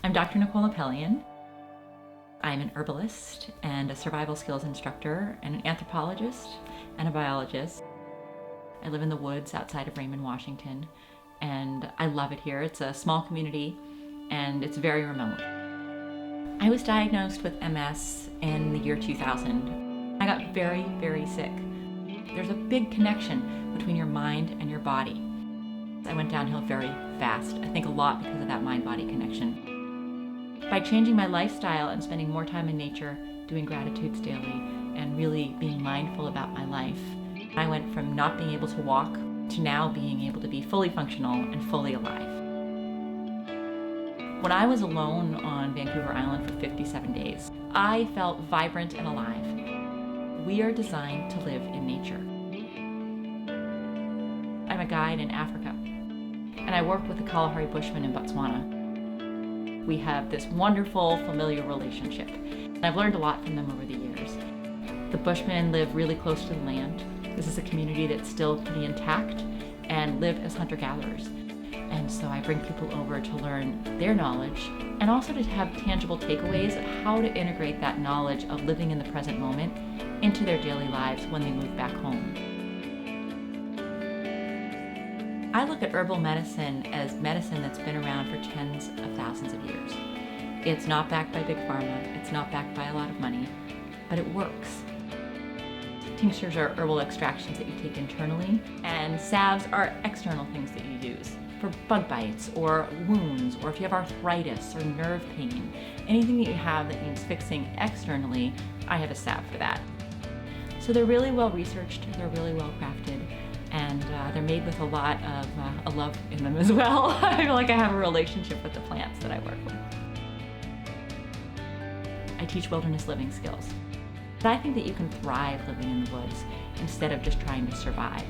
I'm Dr. Nicole Apelian. I'm an herbalist and a survival skills instructor and an anthropologist and a biologist. I live in the woods outside of Raymond, Washington, and I love it here. It's a small community and it's very remote. I was diagnosed with MS in the year 2000. I got very, very sick. There's a big connection between your mind and your body. I went downhill very fast. I think a lot because of that mind-body connection. By changing my lifestyle and spending more time in nature, doing gratitudes daily, and really being mindful about my life, I went from not being able to walk to now being able to be fully functional and fully alive. When I was alone on Vancouver Island for 57 days, I felt vibrant and alive. We are designed to live in nature. I'm a guide in Africa, and I work with the Kalahari Bushmen in Botswana. We have this wonderful familiar relationship, and I've learned a lot from them over the years. The Bushmen live really close to the land. This is a community that's still pretty intact and live as hunter-gatherers. And so I bring people over to learn their knowledge and also to have tangible takeaways of how to integrate that knowledge of living in the present moment into their daily lives when they move back home. I look at herbal medicine as medicine that's been around for tens of thousands of years. It's not backed by big pharma, it's not backed by a lot of money, but it works. Tinctures are herbal extractions that you take internally, and salves are external things that you use for bug bites or wounds, or if you have arthritis or nerve pain. Anything that you have that needs fixing externally, I have a salve for that. So they're really well researched, they're really well crafted, and they're made with a lot of a love in them as well. I feel like I have a relationship with the plants that I work with. I teach wilderness living skills. But I think that you can thrive living in the woods instead of just trying to survive.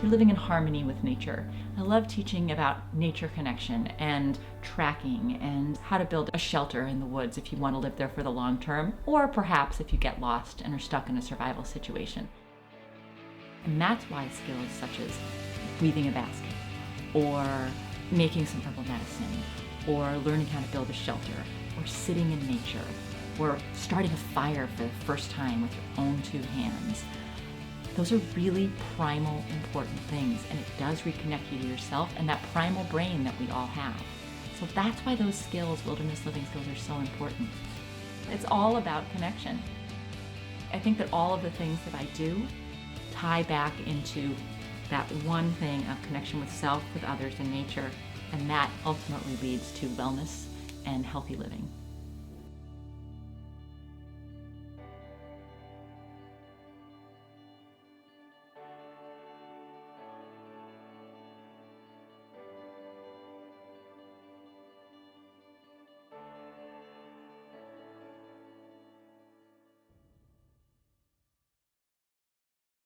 You're living in harmony with nature. I love teaching about nature connection and tracking and how to build a shelter in the woods if you want to live there for the long term, or perhaps if you get lost and are stuck in a survival situation. And that's why skills such as weaving a basket, or making some herbal medicine, or learning how to build a shelter, or sitting in nature, or starting a fire for the first time with your own two hands. Those are really primal, important things, and it does reconnect you to yourself and that primal brain that we all have. So that's why those skills, wilderness living skills, are so important. It's all about connection. I think that all of the things that I do tie back into that one thing of connection with self, with others, and nature, and that ultimately leads to wellness and healthy living.